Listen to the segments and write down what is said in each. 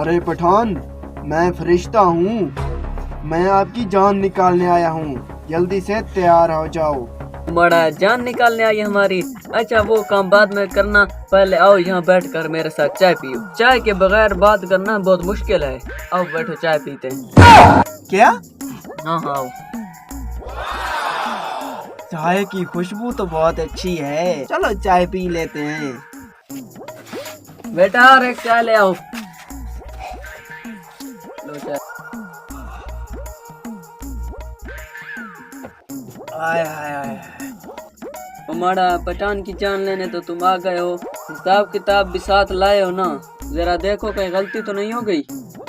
अरे पठान, मैं फरिश्ता हूँ। मैं आपकी जान निकालने आया हूँ। जल्दी से तैयार हो जाओ। बड़ा जान निकालने आई हमारी। अच्छा वो काम बाद में करना, पहले आओ यहाँ बैठ कर मेरे साथ चाय पियो। चाय के बगैर बात करना बहुत मुश्किल है। आओ बैठो चाय पीते हैं। क्या? हाँ हाँ आओ। चाय की खुशबू तो बहुत अच्छी है, चलो चाय पी लेते हैं। बेटा और एक चाय ले आओ। लो चाय। आय हाय हाय। हमारा पठान की जान लेने तो तुम आ गए हो, हिसाब किताब भी साथ लाए हो ना। जरा देखो कहीं गलती तो नहीं हो गई।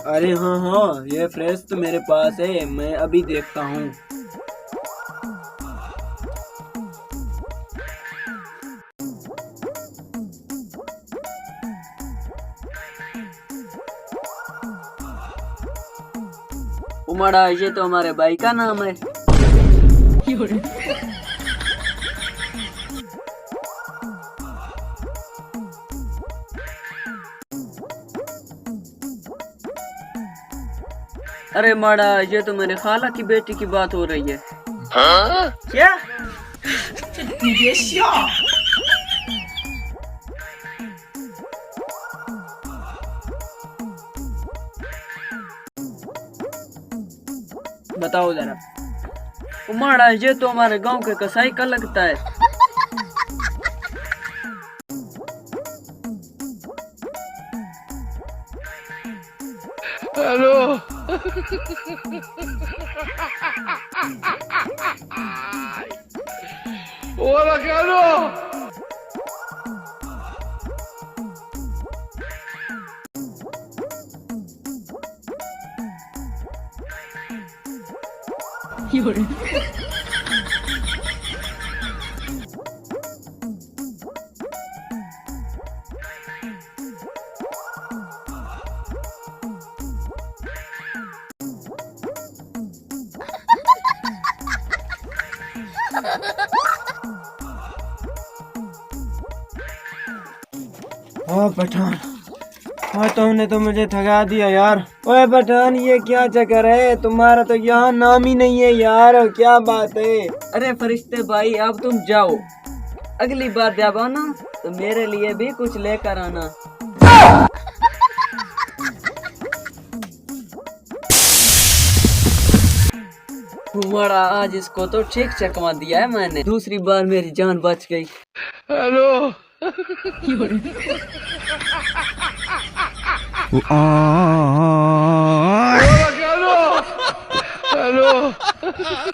अरे हाँ हाँ, ये फ्रेश तो मेरे पास है, मैं अभी देखता हूँ। उमड़ा ये तो हमारे भाई का नाम है। अरे माड़ा, ये तो मेरे खाला की बेटी की बात हो रही है। हाँ? क्या? बताओ जरा। उमाड़ा ये तो हमारे गांव के कसाई का लगता है। हेलो। Hola, Carlos. हाँ पठान, हाँ तुमने तो मुझे थका दिया यार। ओए पठान, ये क्या चक्कर है? तुम्हारा तो यहाँ नाम ही नहीं है यार, क्या बात है? अरे फरिश्ते भाई अब तुम जाओ, अगली बार जब आना तो मेरे लिए भी कुछ लेकर आना। तुम्हारा आज इसको तो ठीक चकमा दिया है मैंने, दूसरी बार मेरी जान बच गई। हेलो। Hola, Carlos. Hello.